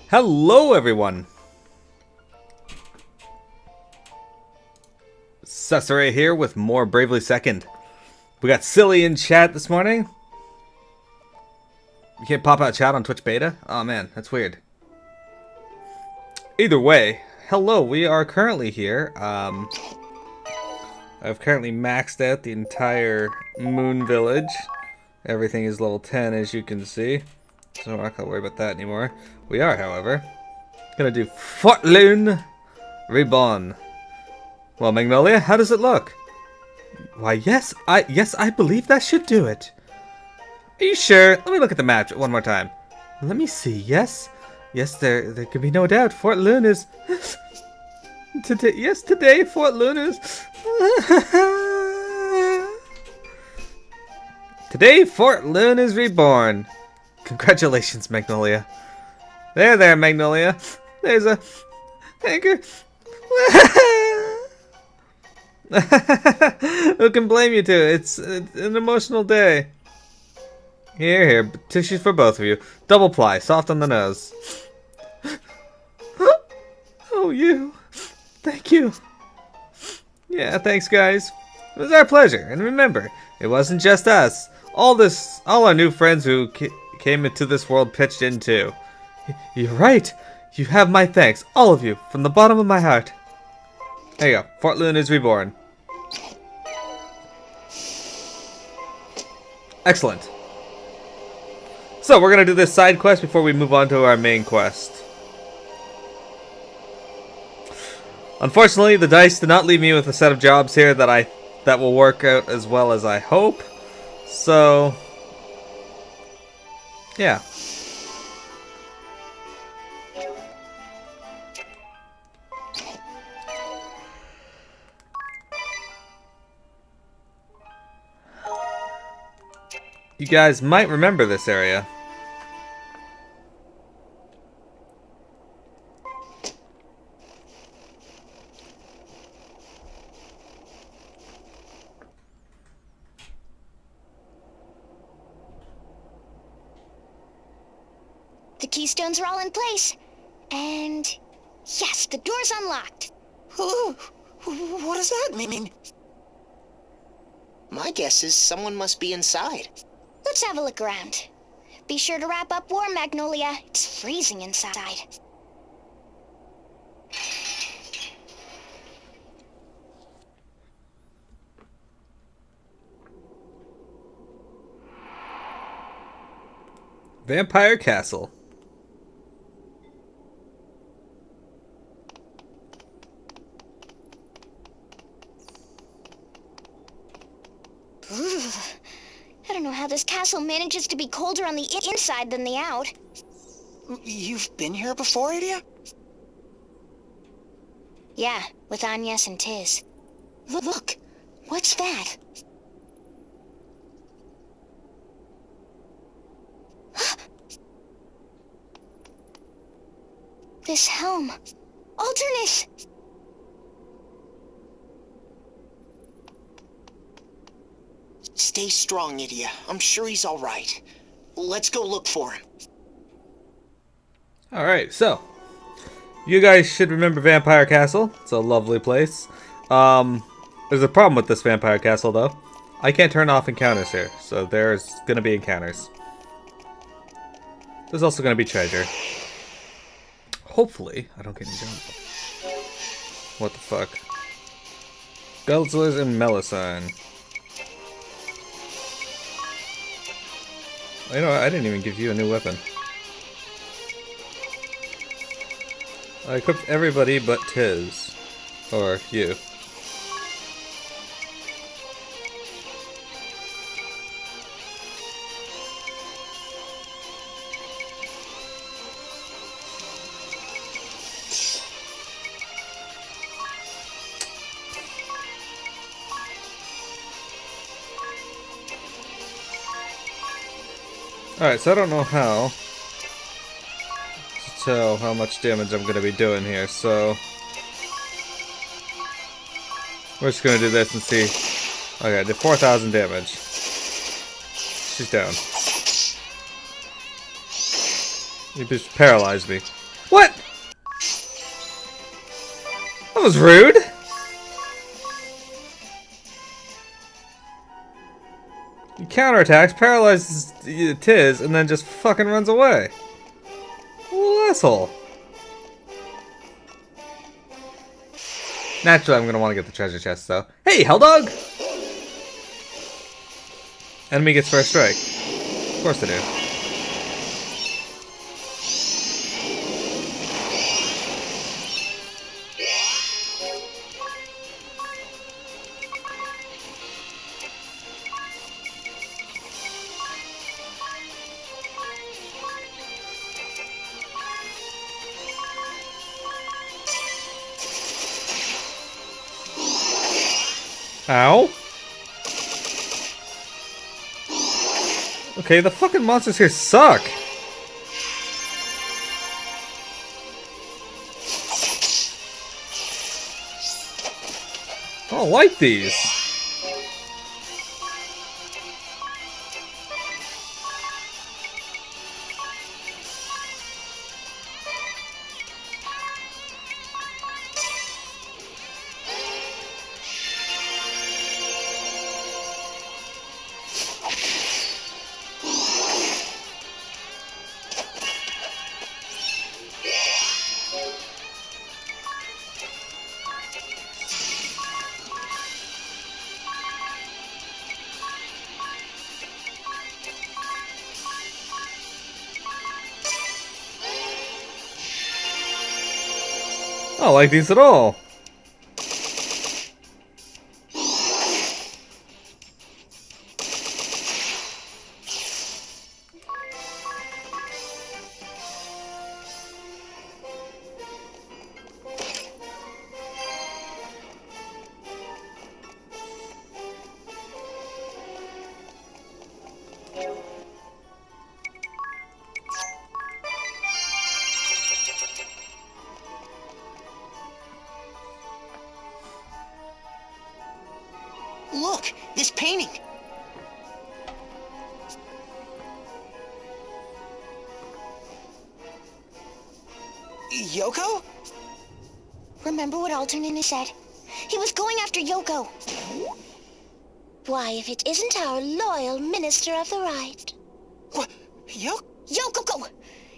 Hello everyone! Cesare here with more Bravely Second. We got Silly in chat this morning. You can't pop out chat on Twitch Beta? Oh man, that's weird. Either way, hello, we are currently here. I've currently maxed out the entire Moon Village. Everything is level 10 as you can see. So I'm not gonna worry about that anymore. We are, however, gonna do Fort Loon Reborn. Well, Magnolia, how does it look? Why, yes, I believe that should do it. Are you sure? Let me look at the map one more time. Let me see. Yes, there can be no doubt. Fort Loon is today. Yes, today Fort Loon is. Today Fort Loon is reborn. Congratulations, Magnolia. There, Magnolia. There's a anchor. Who can blame you two? It's an emotional day. Here, tissues for both of you. Double ply, soft on the nose. Oh, you. Thank you. Yeah, thanks, guys. It was our pleasure. And remember, it wasn't just us. All our new friends who came into this world pitched in too. You're right. You have my thanks, all of you, from the bottom of my heart. There you go. Fort Loon is reborn. Excellent. So we're gonna do this side quest before we move on to our main quest. Unfortunately, the dice did not leave me with a set of jobs here that will work out as well as I hope. So, yeah. You guys might remember this area. The keystones are all in place. And yes, the door's unlocked. Oh, what does that mean? My guess is someone must be inside. Let's have a look around. Be sure to wrap up warm, Magnolia. It's freezing inside. Vampire Castle. I don't know how this castle manages to be colder on the inside than the out. You've been here before, Adia? Yeah, with Agnes and Tiz. Look, what's that? This helm. Alternus! Stay strong, Idia. I'm sure he's all right. Let's go look for him. Alright, so. You guys should remember Vampire Castle. It's a lovely place. There's a problem with this Vampire Castle, though. I can't turn off encounters here, so there's gonna be encounters. There's also gonna be treasure. Hopefully, I don't get any jump. What the fuck? Guzzlers and Melisine. You know what? I didn't even give you a new weapon. I equipped everybody but Tiz. Or you. Alright, so I don't know how to tell how much damage I'm going to be doing here, so we're just going to do this and see. Okay, I did 4,000 damage. She's down. You just paralyzed me. What? That was rude. He counterattacks, paralyzes Tiz, and then just fucking runs away. Little asshole. Naturally, I'm gonna want to get the treasure chest, though. Hey, Helldog! Enemy gets first strike. Of course they do. Ow. Okay, the fucking monsters here suck. I don't like these. I don't like these at all. Look, this painting. Yoko? Remember what Alternate said? He was going after Yoko. Why, if it isn't our loyal Minister of the Right. What? Yoko? Yoko!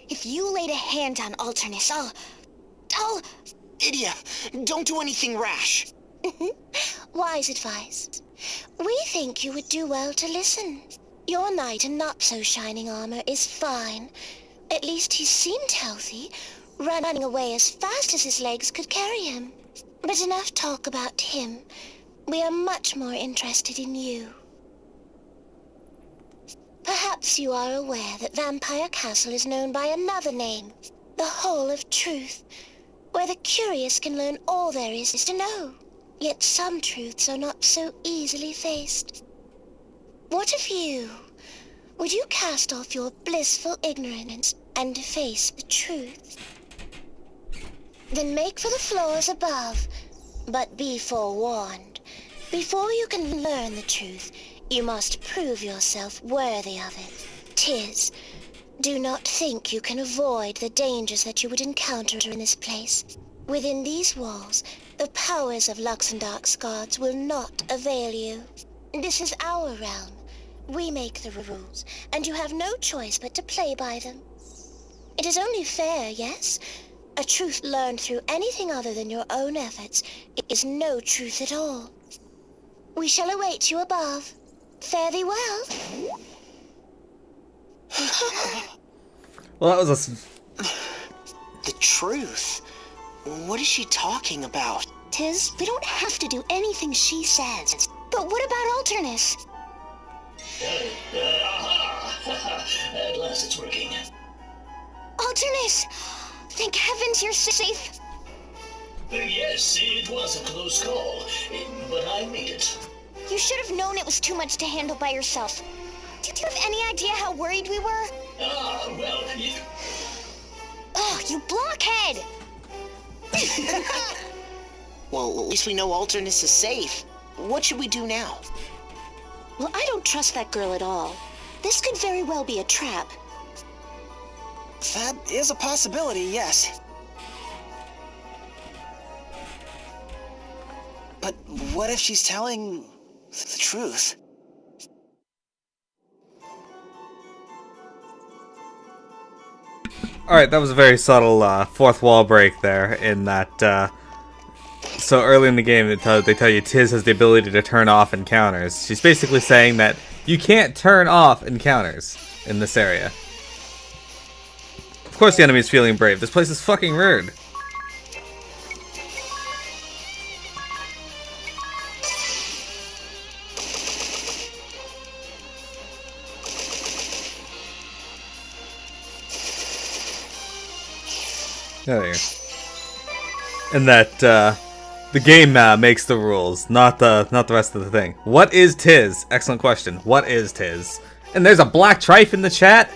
If you laid a hand on Alternate, I'll... Idia, don't do anything rash. Wise advice. We think you would do well to listen. Your knight in not-so-shining armor is fine. At least he seemed healthy, running away as fast as his legs could carry him. But enough talk about him. We are much more interested in you. Perhaps you are aware that Vampire Castle is known by another name, the Hall of Truth, where the curious can learn all there is to know. Yet some truths are not so easily faced. What of you? Would you cast off your blissful ignorance and face the truth? Then make for the floors above, but be forewarned. Before you can learn the truth, you must prove yourself worthy of it. 'Tis. Do not think you can avoid the dangers that you would encounter in this place. Within these walls, the powers of Luxemdark's gods will not avail you. This is our realm. We make the rules, and you have no choice but to play by them. It is only fair, yes? A truth learned through anything other than your own efforts is no truth at all. We shall await you above. Fare thee well. Well, that was a... The truth? What is she talking about? Tiz, we don't have to do anything she says. But what about Alternus? At last it's working. Alternus! Thank heavens you're safe. Yes, it was a close call, but I made it. You should have known it was too much to handle by yourself. Did you have any idea how worried we were? Well, Oh, you blockhead! Well, at least we know Alternus is safe. What should we do now? Well, I don't trust that girl at all. This could very well be a trap. That is a possibility, yes. But what if she's telling the truth? Alright, that was a very subtle fourth wall break there in that, so early in the game they tell you Tiz has the ability to turn off encounters. She's basically saying that you can't turn off encounters in this area. Of course the enemy's feeling brave. This place is fucking rude. There you go. And that the game makes the rules, not the rest of the thing. What is Tiz? Excellent question. What is Tiz? And there's a black Trife in the chat.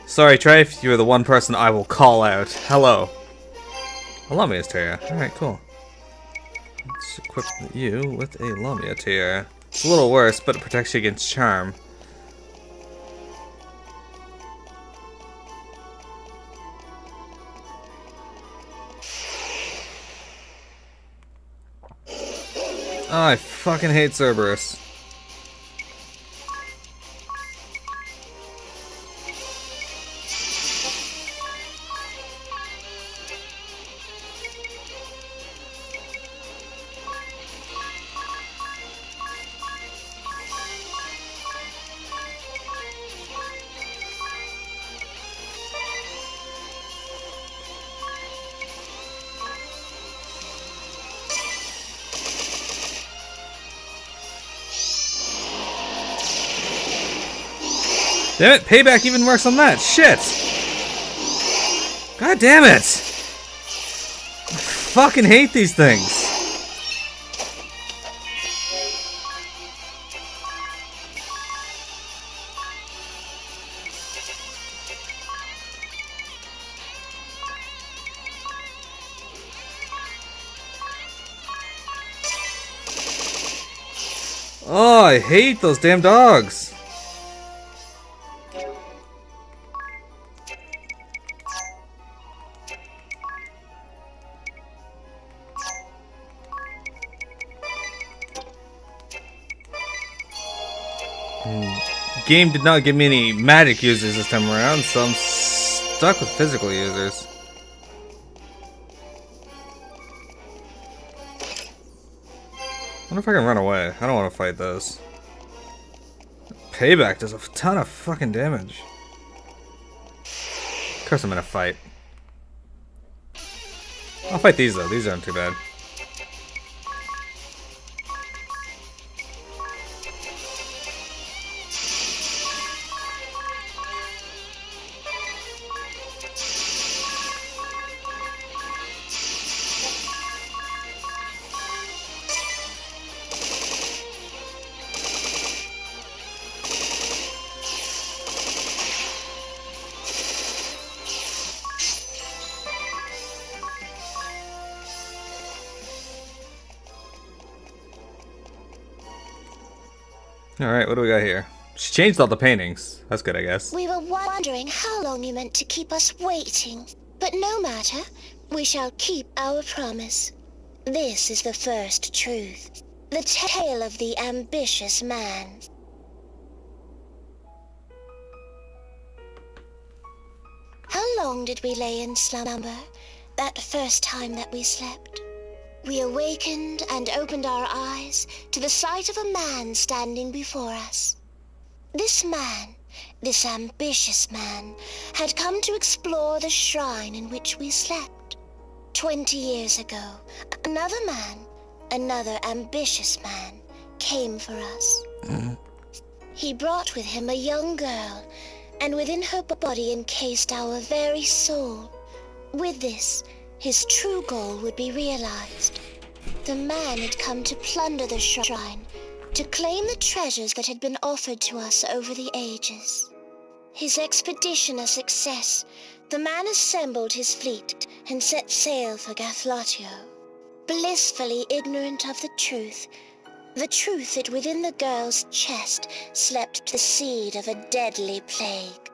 Sorry, Trife, you're the one person I will call out. Hello. Lamia tiara. Alright, cool. Let's equip you with a Lamia tiara. It's a little worse, but it protects you against charm. Oh, I fucking hate Cerberus. Damn it, payback even works on that. Shit! God damn it! I fucking hate these things. Oh, I hate those damn dogs. Game did not give me any magic users this time around, so I'm stuck with physical users. I wonder if I can run away. I don't want to fight those. Payback does a ton of fucking damage. Of course I'm gonna fight. I'll fight these though. These aren't too bad. Alright, what do we got here? She changed all the paintings. That's good, I guess. We were wondering how long you meant to keep us waiting. But no matter, we shall keep our promise. This is the first truth. The tale of the ambitious man. How long did we lay in slumber, that first time that we slept? We awakened and opened our eyes to the sight of a man standing before us. This man, this ambitious man, had come to explore the shrine in which we slept. 20 years ago, another man, another ambitious man, came for us. He brought with him a young girl, and within her body encased our very soul. With this, his true goal would be realized. The man had come to plunder the shrine, to claim the treasures that had been offered to us over the ages. His expedition a success, the man assembled his fleet and set sail for Gathlatio, blissfully ignorant of the truth that within the girl's chest slept the seed of a deadly plague.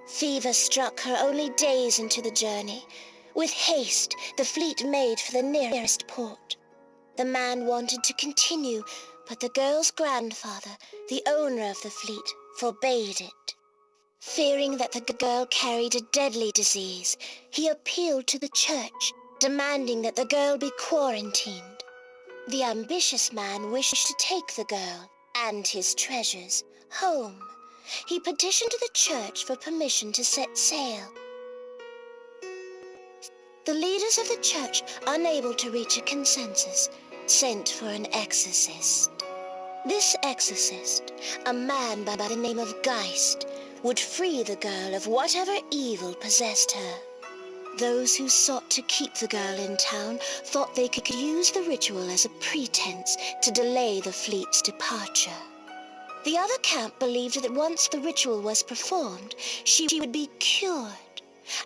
Fever struck her only days into the journey. With haste, the fleet made for the nearest port. The man wanted to continue, but the girl's grandfather, the owner of the fleet, forbade it. Fearing that the girl carried a deadly disease, he appealed to the church, demanding that the girl be quarantined. The ambitious man wished to take the girl and his treasures home. He petitioned the church for permission to set sail. The leaders of the church, unable to reach a consensus, sent for an exorcist. This exorcist, a man by the name of Geist, would free the girl of whatever evil possessed her. Those who sought to keep the girl in town thought they could use the ritual as a pretense to delay the fleet's departure. The other camp believed that once the ritual was performed, she would be cured,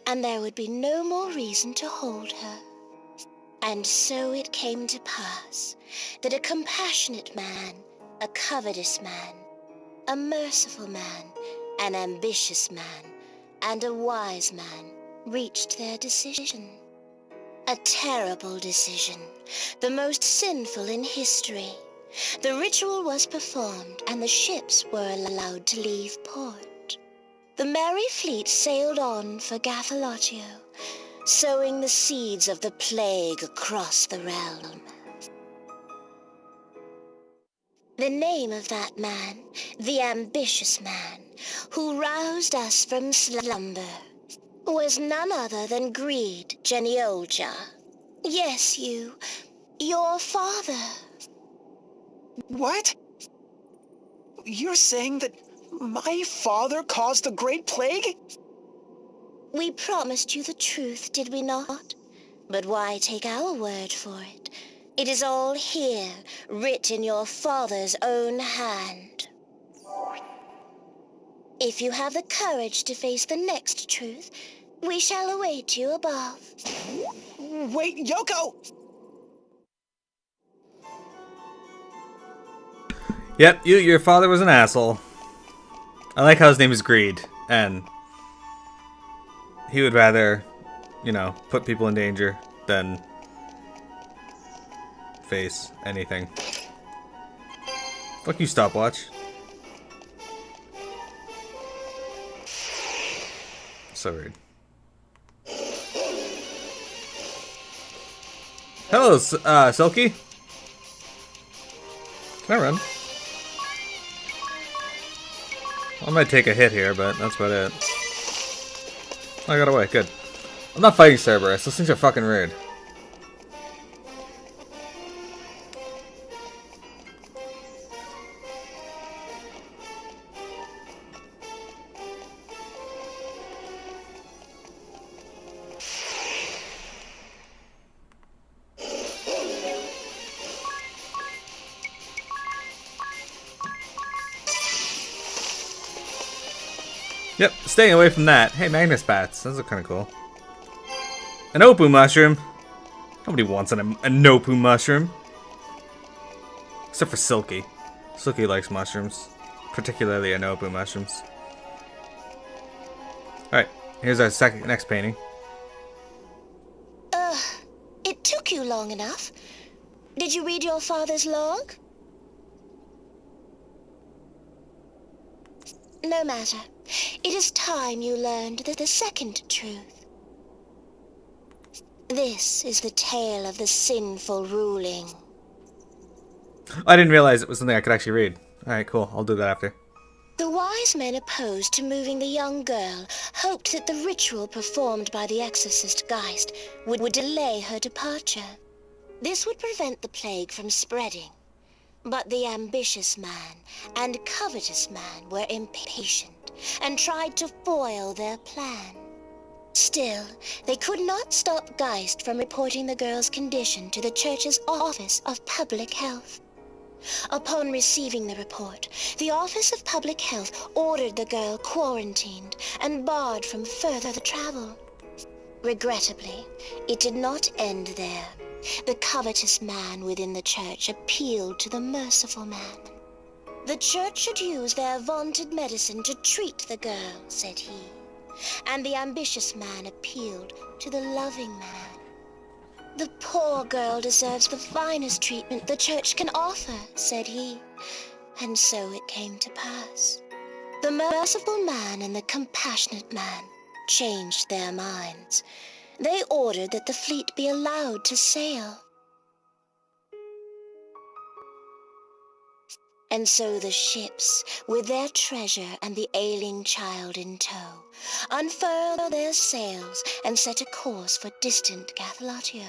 and there would be no more reason to hold her. And so it came to pass that a compassionate man, a covetous man, a merciful man, an ambitious man, and a wise man reached their decision. A terrible decision, the most sinful in history. The ritual was performed, and the ships were allowed to leave port. The merry fleet sailed on for Gathalotio, sowing the seeds of the plague across the realm. The name of that man, the ambitious man, who roused us from slumber, was none other than Greed Geniolja. Yes, your father. What? You're saying that my father caused the Great Plague? We promised you the truth, did we not? But why take our word for it? It is all here, writ in your father's own hand. If you have the courage to face the next truth, we shall await you above. Wait, Yoko! Yep, your father was an asshole. I like how his name is Greed, and he would rather, put people in danger than face anything. Fuck you, stopwatch. So rude. Hello, Silky. Can I run? I might take a hit here, but that's about it. I got away, good. I'm not fighting Cerberus, those things are fucking rude. Yep, staying away from that. Hey, Magnus bats. Those are kind of cool. An Opu mushroom. Nobody wants a Nopu mushroom. Except for Silky. Silky likes mushrooms. Particularly Anopu mushrooms. Alright, here's our next painting. It took you long enough. Did you read your father's log? No matter. It is time you learned the second truth. This is the tale of the sinful ruling. I didn't realize it was something I could actually read. Alright, cool. I'll do that after. The wise men opposed to moving the young girl hoped that the ritual performed by the exorcist Geist would delay her departure. This would prevent the plague from spreading. But the ambitious man and covetous man were impatient and tried to foil their plan. Still, they could not stop Geist from reporting the girl's condition to the church's Office of Public Health. Upon receiving the report, the Office of Public Health ordered the girl quarantined and barred from further travel. Regrettably, it did not end there. The covetous man within the church appealed to the merciful man. The church should use their vaunted medicine to treat the girl, said he. and the ambitious man appealed to the loving man. "The poor girl deserves the finest treatment the church can offer," said he, and so it came to pass. The merciful man and the compassionate man changed their minds. They ordered that the fleet be allowed to sail. And so the ships, with their treasure and the ailing child in tow, unfurled their sails and set a course for distant Gathalatio.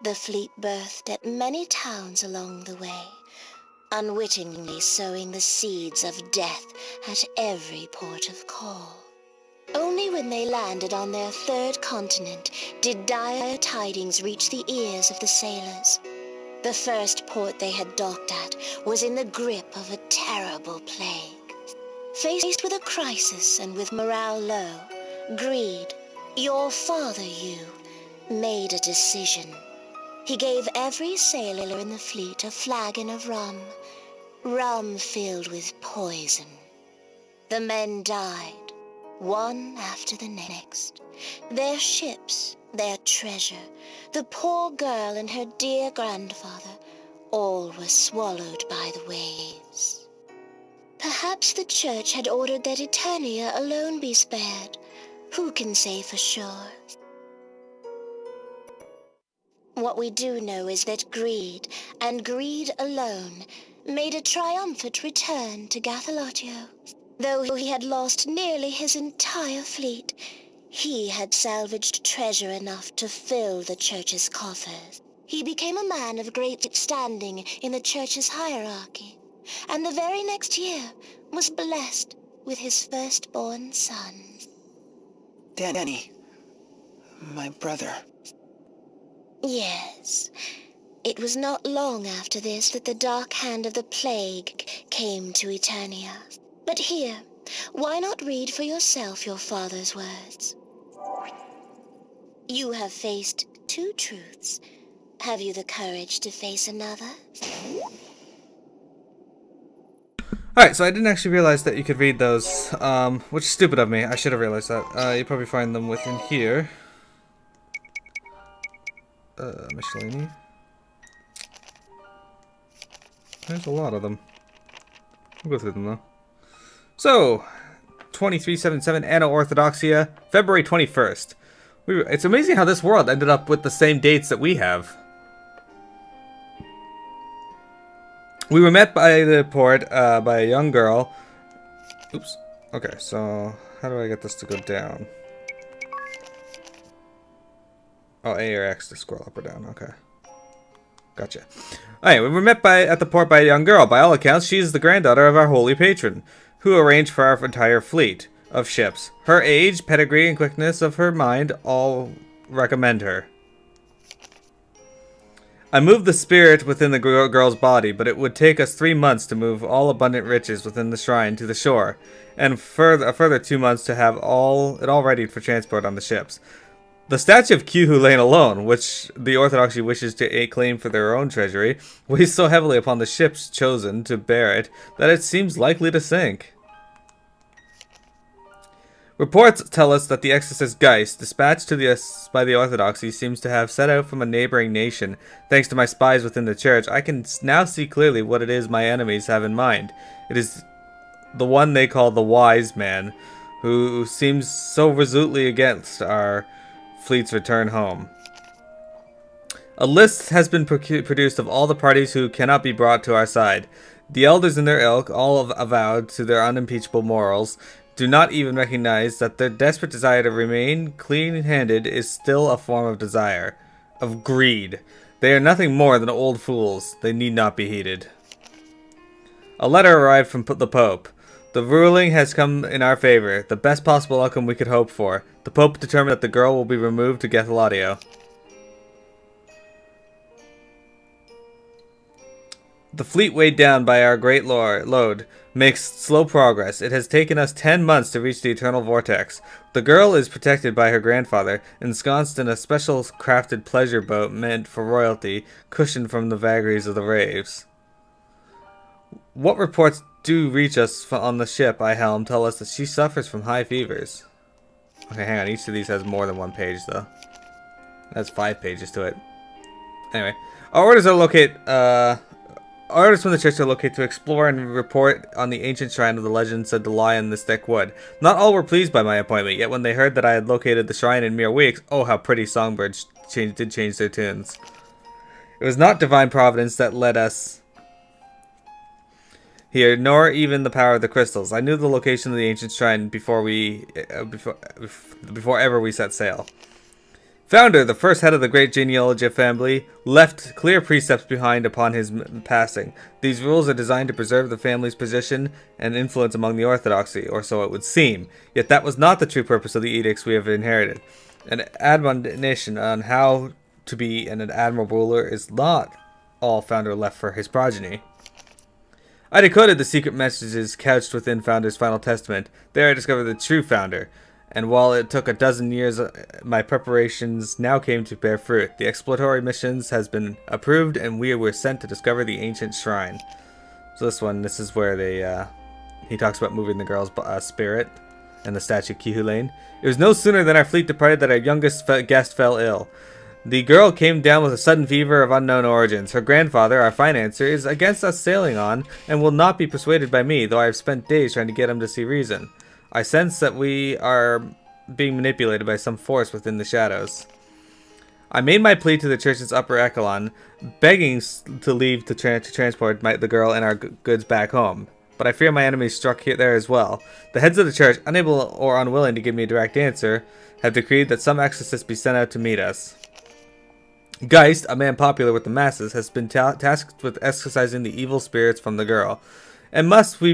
The fleet berthed at many towns along the way, unwittingly sowing the seeds of death at every port of call. Only when they landed on their third continent did dire tidings reach the ears of the sailors. The first port they had docked at was in the grip of a terrible plague. Faced with a crisis and with morale low, Greed, your father, made a decision. He gave every sailor in the fleet a flagon of rum filled with poison. The men died, one after the next. Their ships, their treasure, the poor girl and her dear grandfather, all were swallowed by the waves. Perhaps the church had ordered that Eternia alone be spared. Who can say for sure? What we do know is that Greed, and Greed alone, made a triumphant return to Gathalatio. Though he had lost nearly his entire fleet, he had salvaged treasure enough to fill the church's coffers. He became a man of great standing in the church's hierarchy, and the very next year was blessed with his firstborn son. Danny, my brother. Yes, it was not long after this that the dark hand of the plague came to Eternia. But here, why not read for yourself your father's words? You have faced two truths. Have you the courage to face another? Alright, so I didn't actually realize that you could read those, which is stupid of me. I should have realized that. You probably find them within here. Miscellany. There's a lot of them. We'll go through them though. So, 2377 Anno-Orthodoxia, February 21st. It's amazing how this world ended up with the same dates that we have. We were met by the port by a young girl. Oops. Okay, so how do I get this to go down? Oh, A or X to scroll up or down. Okay. Gotcha. Alright, we were met at the port by a young girl. By all accounts, she is the granddaughter of our holy patron, who arranged for our entire fleet of ships. Her age, pedigree, and quickness of her mind all recommend her. I moved the spirit within the girl's body, but it would take us 3 months to move all abundant riches within the shrine to the shore, and a further 2 months to have it all ready for transport on the ships. The statue of Q Lane alone, which the Orthodoxy wishes to claim for their own treasury, weighs so heavily upon the ships chosen to bear it that it seems likely to sink. Reports tell us that the exorcist Geist, dispatched to by the Orthodoxy, seems to have set out from a neighboring nation. Thanks to my spies within the church, I can now see clearly what it is my enemies have in mind. It is the one they call the Wise Man, who seems so resolutely against our fleet's return home. A list has been produced of all the parties who cannot be brought to our side. The elders in their ilk, all avowed to their unimpeachable morals, do not even recognize that their desperate desire to remain clean-handed is still a form of desire, of greed. They are nothing more than old fools. They need not be heeded. A letter arrived from the Pope. The ruling has come in our favor, the best possible outcome we could hope for. The Pope determined that the girl will be removed to Gathalatio. The fleet, weighed down by our great load, makes slow progress. It has taken us 10 months to reach the Eternal Vortex. The girl is protected by her grandfather, ensconced in a special crafted pleasure boat meant for royalty, cushioned from the vagaries of the waves. What reports do reach us on the ship I helm tell us that she suffers from high fevers. Okay, hang on. Each of these has more than one page, though. That's 5 pages to it. Anyway, our orders are locate. Our orders from the church are located to explore and report on the ancient shrine of the legend said to lie in this thick wood. Not all were pleased by my appointment, yet when they heard that I had located the shrine in mere weeks, oh how pretty songbirds did change their tunes. It was not divine providence that led us here, nor even the power of the crystals. I knew the location of the ancient shrine before ever we set sail. Founder, the first head of the great genealogy family, left clear precepts behind upon his passing. These rules are designed to preserve the family's position and influence among the orthodoxy, or so it would seem. Yet that was not the true purpose of the edicts we have inherited. An admonition on how to be an admirable ruler is not all Founder left for his progeny. I decoded the secret messages couched within Founder's final testament. There I discovered the true Founder. And while it took a dozen years, my preparations now came to bear fruit. The exploratory missions has been approved, and we were sent to discover the ancient shrine. So this is where he talks about moving the girl's spirit and the statue Kihulain. It was no sooner than our fleet departed that our youngest guest fell ill. The girl came down with a sudden fever of unknown origins. Her grandfather, our financier, is against us sailing on, and will not be persuaded by me, though I have spent days trying to get him to see reason. I sense that we are being manipulated by some force within the shadows. I made my plea to the church's upper echelon, begging to leave to transport the girl and our goods back home. But I fear my enemies struck there as well. The heads of the church, unable or unwilling to give me a direct answer, have decreed that some exorcist be sent out to meet us. Geist, a man popular with the masses, has been tasked with exorcising the evil spirits from the girl. And must we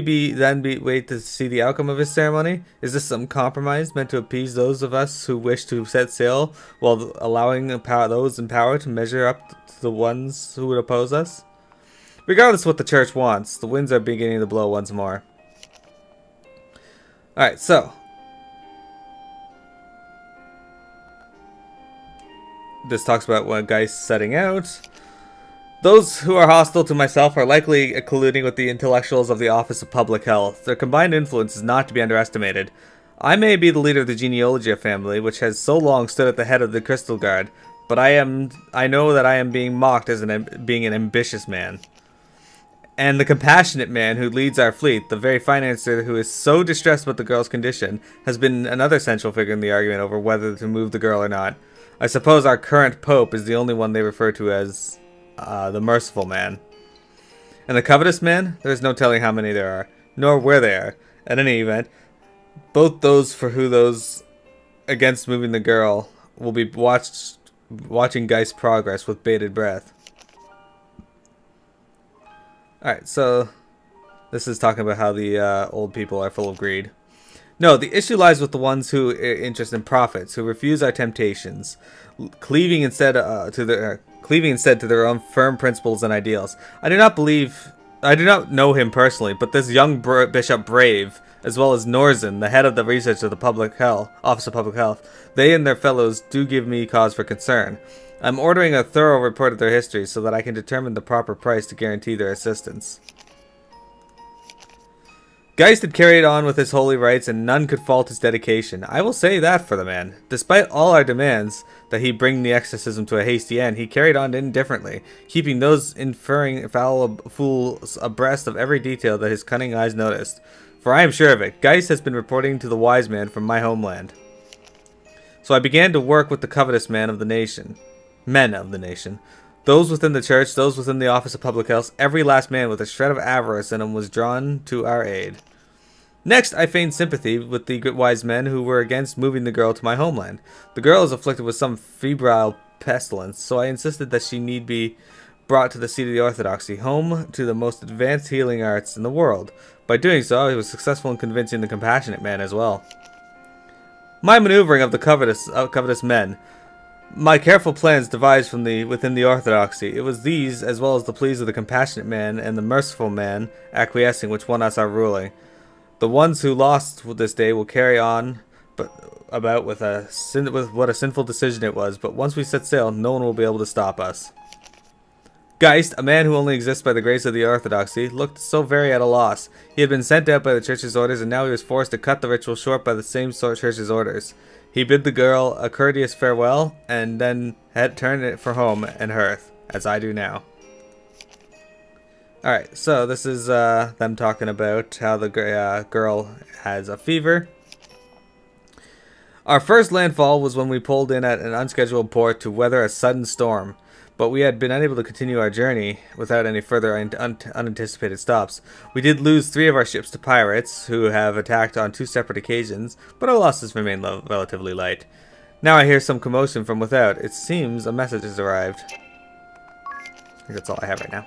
wait to see the outcome of his ceremony? Is this some compromise meant to appease those of us who wish to set sail, while allowing those in power to measure up to the ones who would oppose us? Regardless of what the church wants, the winds are beginning to blow once more. Alright, so this talks about what Geist setting out. Those who are hostile to myself are likely colluding with the intellectuals of the Office of Public Health. Their combined influence is not to be underestimated. I may be the leader of the genealogy family, which has so long stood at the head of the Crystal Guard, but I know that I am being mocked as being an ambitious man. And the compassionate man who leads our fleet, the very financier who is so distressed about the girl's condition, has been another central figure in the argument over whether to move the girl or not. I suppose our current pope is the only one they refer to as the merciful man. And the covetous man, there is no telling how many there are, nor where they are. At any event, both those against moving the girl will be watching Geist's progress with bated breath. Alright, so this is talking about how the old people are full of greed. No, the issue lies with the ones who are interested in profits, who refuse our temptations, cleaving instead to their own firm principles and ideals. I do not know him personally, but this young Bishop Brave, as well as Norzen, the head of the research of the Office of Public Health, they and their fellows do give me cause for concern. I'm ordering a thorough report of their history so that I can determine the proper price to guarantee their assistance. Geist had carried on with his holy rites, and none could fault his dedication. I will say that for the man. Despite all our demands that he bring the exorcism to a hasty end, he carried on indifferently, keeping those inferring foul fools abreast of every detail that his cunning eyes noticed. For I am sure of it, Geist has been reporting to the wise man from my homeland. So I began to work with the covetous men of the nation. Those within the church, those within the Office of Public Health, every last man with a shred of avarice in him was drawn to our aid. Next, I feigned sympathy with the wise men who were against moving the girl to my homeland. The girl is afflicted with some febrile pestilence, so I insisted that she need be brought to the seat of the orthodoxy, home to the most advanced healing arts in the world. By doing so, I was successful in convincing the compassionate man as well. My maneuvering of the covetous men. My careful plans devised within the orthodoxy. It was these, as well as the pleas of the compassionate man and the merciful man acquiescing, which won us our ruling. The ones who lost this day will carry on about with what a sinful decision it was, but once we set sail, no one will be able to stop us. Geist, a man who only exists by the grace of the orthodoxy, looked so very at a loss. He had been sent out by the church's orders, and now he was forced to cut the ritual short by the same church's orders. He bid the girl a courteous farewell, and then had turned it for home and hearth, as I do now. Alright, so this is them talking about how the girl has a fever. Our first landfall was when we pulled in at an unscheduled port to weather a sudden storm, but we had been unable to continue our journey without any further unanticipated stops. We did lose 3 of our ships to pirates, who have attacked on 2 separate occasions, but our losses remain relatively light. Now I hear some commotion from without. It seems a message has arrived. I think that's all I have right now.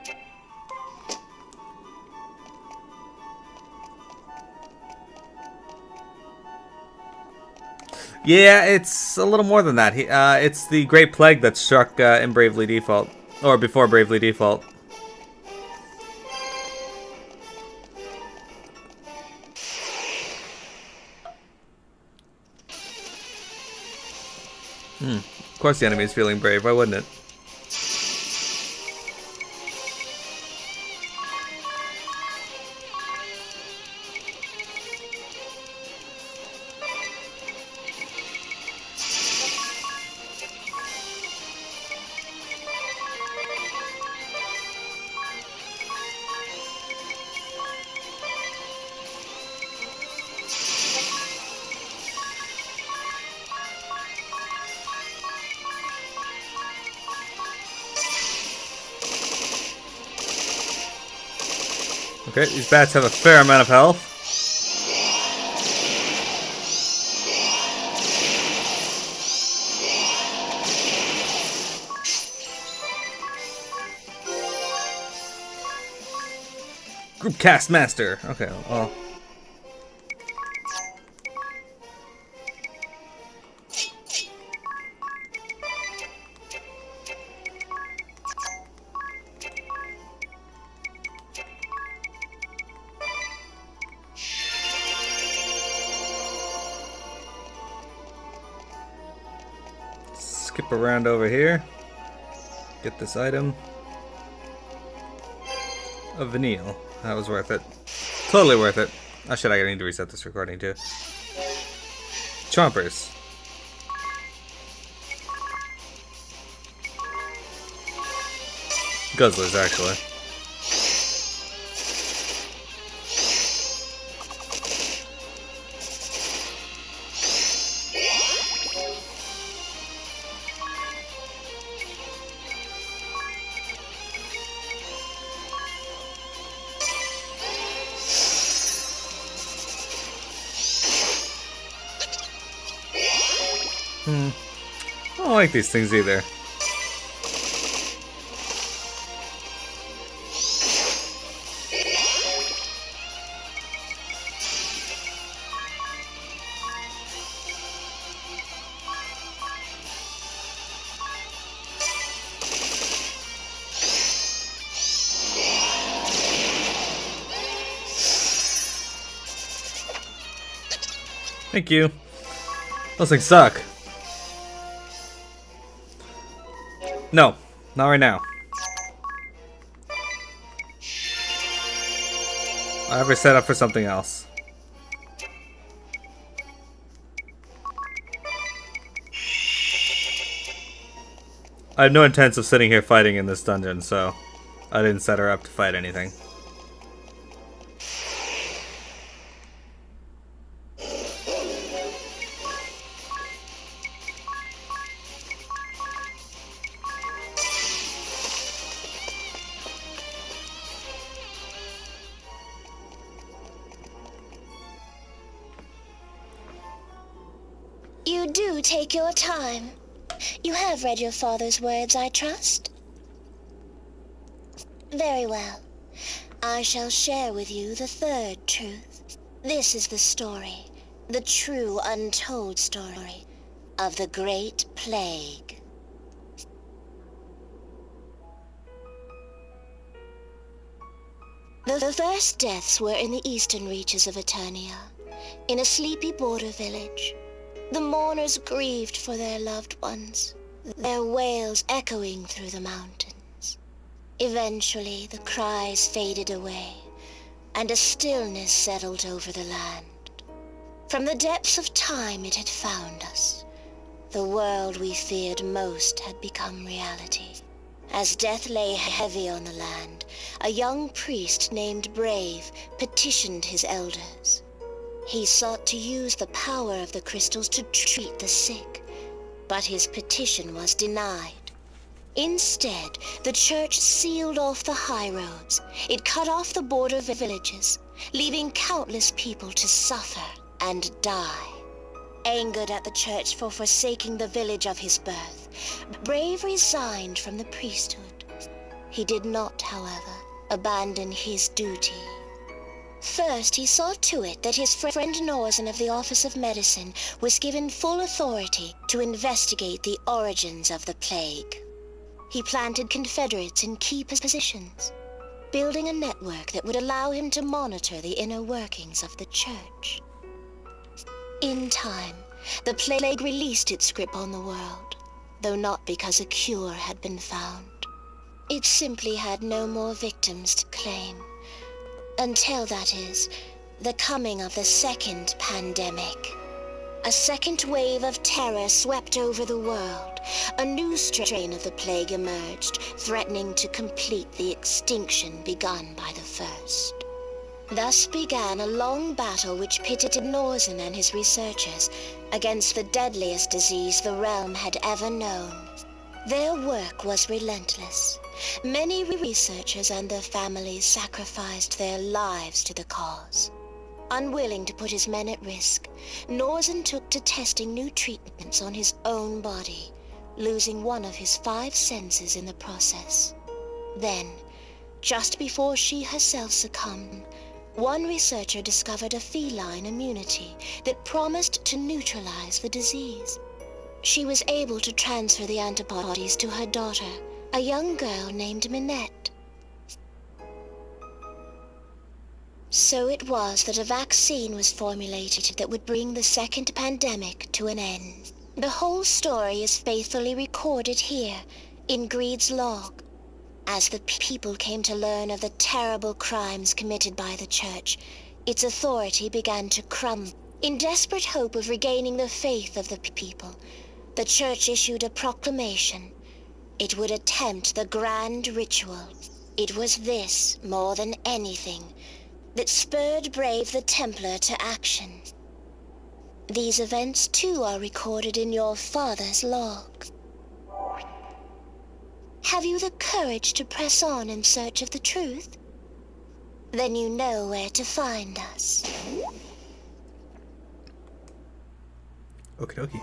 Yeah, it's a little more than that. It's the Great Plague that struck in Bravely Default, or before Bravely Default. Of course the enemy is feeling brave, why wouldn't it? Okay, these bats have a fair amount of health. Group Cast Master. Okay, well. Skip around over here. Get this item. A Vanille. That was worth it. Totally worth it. Oh shit, I need to reset this recording too. Chompers. Guzzlers, actually. I don't like these things either. Thank you. Those things suck. No, not right now. I have her set up for something else. I have no intents of sitting here fighting in this dungeon, so I didn't set her up to fight anything. You do take your time. You have read your father's words, I trust? Very well. I shall share with you the 3rd truth. This is the story, the true untold story, of the Great Plague. The first deaths were in the eastern reaches of Eternia, in a sleepy border village. The mourners grieved for their loved ones, their wails echoing through the mountains. Eventually, the cries faded away, and a stillness settled over the land. From the depths of time it had found us. The world we feared most had become reality. As death lay heavy on the land, a young priest named Brave petitioned his elders. He sought to use the power of the crystals to treat the sick, but his petition was denied. Instead, the church sealed off the high roads. It cut off the border villages, leaving countless people to suffer and die. Angered at the church for forsaking the village of his birth, Brave resigned from the priesthood. He did not, however, abandon his duty. First, he saw to it that his friend Norzen of the Office of Medicine was given full authority to investigate the origins of the plague. He planted Confederates in key positions, building a network that would allow him to monitor the inner workings of the church. In time, the plague released its grip on the world, though not because a cure had been found. It simply had no more victims to claim. Until, that is, the coming of the second pandemic. A second wave of terror swept over the world. A new strain of the plague emerged, threatening to complete the extinction begun by the first. Thus began a long battle which pitted Norzen and his researchers against the deadliest disease the realm had ever known. Their work was relentless. Many researchers and their families sacrificed their lives to the cause. Unwilling to put his men at risk, Norzen took to testing new treatments on his own body, losing one of his 5 senses in the process. Then, just before she herself succumbed, one researcher discovered a feline immunity that promised to neutralize the disease. She was able to transfer the antibodies to her daughter, a young girl named Minette. So it was that a vaccine was formulated that would bring the second pandemic to an end. The whole story is faithfully recorded here, in Greed's log. As the people came to learn of the terrible crimes committed by the church, its authority began to crumble. In desperate hope of regaining the faith of the people, the church issued a proclamation. It would attempt the grand ritual. It was this, more than anything, that spurred Brave the Templar to action. These events too are recorded in your father's log. Have you the courage to press on in search of the truth? Then you know where to find us. Okie dokie.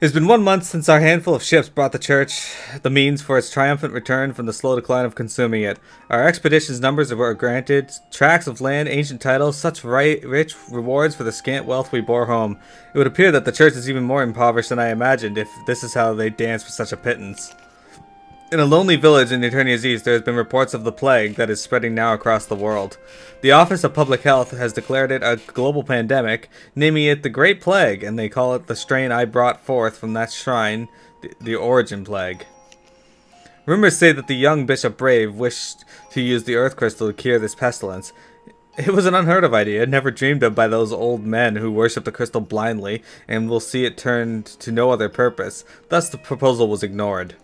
It's been 1 month since our handful of ships brought the church the means for its triumphant return from the slow decline of consuming it. Our expedition's numbers were granted tracts of land, ancient titles, such rich rewards for the scant wealth we bore home. It would appear that the church is even more impoverished than I imagined, if this is how they dance for such a pittance. In a lonely village in Eternia's East, there has been reports of the plague that is spreading now across the world. The Office of Public Health has declared it a global pandemic, naming it the Great Plague, and they call it the strain I brought forth from that shrine, the Origin Plague. Rumors say that the young Bishop Brave wished to use the Earth Crystal to cure this pestilence. It was an unheard of idea, never dreamed of by those old men who worship the crystal blindly, and will see it turned to no other purpose. Thus the proposal was ignored.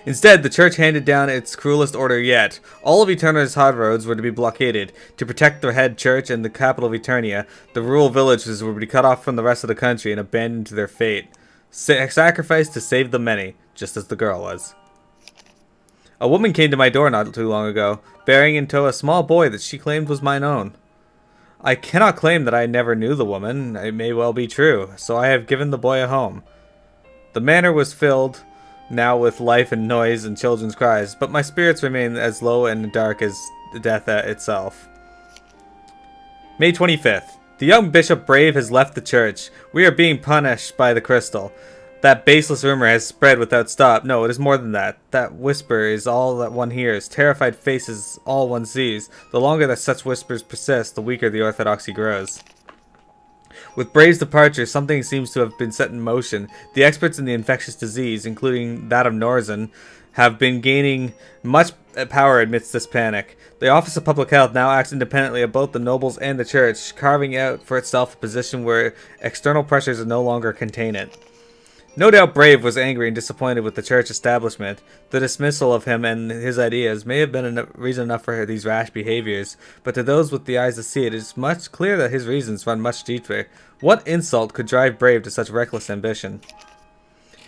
Instead, the church handed down its cruelest order yet. All of Eternia's high roads were to be blockaded. To protect the head church and the capital of Eternia, the rural villages were to be cut off from the rest of the country and abandoned to their fate. Sacrificed to save the many, just as the girl was. A woman came to my door not too long ago, bearing in tow a small boy that she claimed was mine own. I cannot claim that I never knew the woman. It may well be true, so I have given the boy a home. The manor was filled now with life and noise and children's cries, but my spirits remain as low and dark as death itself. May 25th. The young Bishop Brave has left the church. We are being punished by the crystal. That baseless rumor has spread without stop. No, it is more than that. That whisper is all that one hears. Terrified faces all one sees. The longer that such whispers persist, the weaker the orthodoxy grows. With Brave's departure, something seems to have been set in motion. The experts in the infectious disease, including that of Norzen, have been gaining much power amidst this panic. The Office of Public Health now acts independently of both the nobles and the church, carving out for itself a position where external pressures no longer contain it. No doubt Brave was angry and disappointed with the church establishment. The dismissal of him and his ideas may have been reason enough for these rash behaviors, but to those with the eyes to see it is much clear that his reasons run much deeper. What insult could drive Brave to such reckless ambition?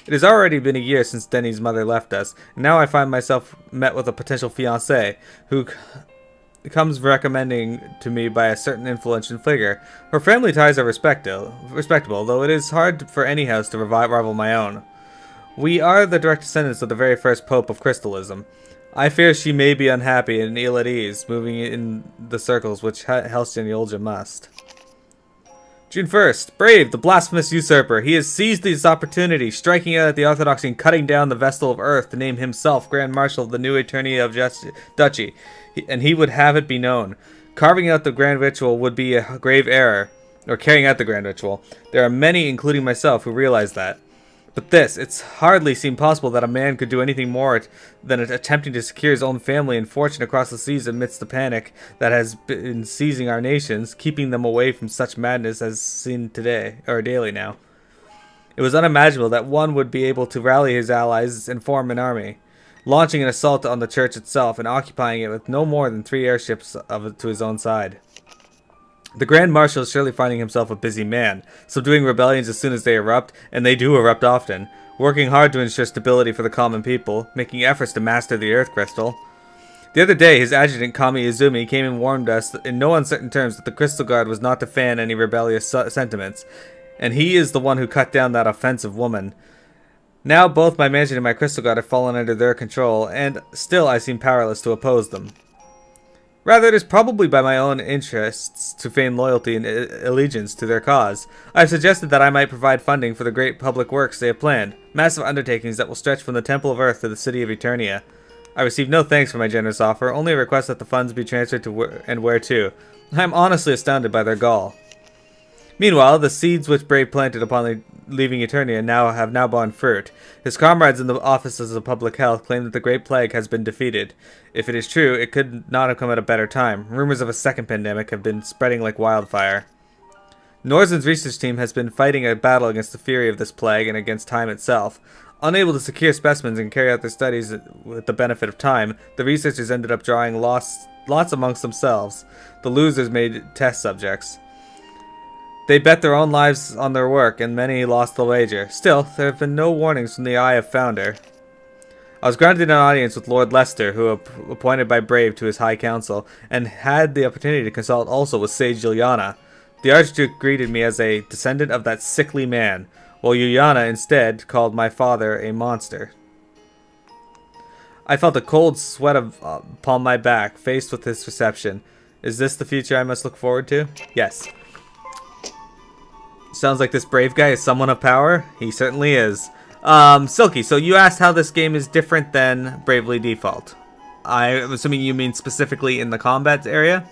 It has already been a year since Denny's mother left us, and now I find myself met with a potential fiancé, who comes recommending to me by a certain influential figure. Her family ties are respectable, though it is hard for any house to rival my own. We are the direct descendants of the very first pope of crystalism. I fear she may be unhappy and ill at ease, moving in the circles which Halcyon Yolja must. June 1st. Brave, the blasphemous usurper. He has seized this opportunity, striking out at the Orthodoxy and cutting down the Vestal of Earth to name himself Grand Marshal of the new Eternia of Duchy, and he would have it be known. Carving out the Grand Ritual would be a grave error, or carrying out the Grand Ritual. There are many, including myself, who realize that. But it's hardly seemed possible that a man could do anything more than attempting to secure his own family and fortune across the seas amidst the panic that has been seizing our nations, keeping them away from such madness as seen today, or daily now. It was unimaginable that one would be able to rally his allies and form an army, launching an assault on the church itself and occupying it with no more than 3 airships of it to his own side. The Grand Marshal is surely finding himself a busy man, subduing rebellions as soon as they erupt, and they do erupt often, working hard to ensure stability for the common people, making efforts to master the Earth Crystal. The other day, his adjutant Kami Izumi came and warned us in no uncertain terms that the Crystal Guard was not to fan any rebellious sentiments, and he is the one who cut down that offensive woman. Now both my mansion and my Crystal Guard have fallen under their control, and still I seem powerless to oppose them. Rather, it is probably by my own interests to feign loyalty and allegiance to their cause. I have suggested that I might provide funding for the great public works they have planned, massive undertakings that will stretch from the Temple of Earth to the City of Eternia. I received no thanks for my generous offer, only a request that the funds be transferred to where to. I am honestly astounded by their gall. Meanwhile, the seeds which Brave planted upon leaving Eternia have now borne fruit. His comrades in the offices of public health claim that the Great Plague has been defeated. If it is true, it could not have come at a better time. Rumors of a second pandemic have been spreading like wildfire. Norzen's research team has been fighting a battle against the fury of this plague and against time itself. Unable to secure specimens and carry out their studies with the benefit of time, the researchers ended up drawing lots amongst themselves. The losers made test subjects. They bet their own lives on their work, and many lost the wager. Still, there have been no warnings from the Eye of Founder. I was granted an audience with Lord Leicester, who appointed by Brave to his High Council, and had the opportunity to consult also with Sage Juliana. The Archduke greeted me as a descendant of that sickly man, while Juliana instead called my father a monster. I felt a cold sweat upon my back, faced with this reception. Is this the future I must look forward to? Yes. Sounds like this Brave guy is someone of power. He certainly is. Silky, so you asked how this game is different than Bravely Default. I'm assuming you mean specifically in the combat area?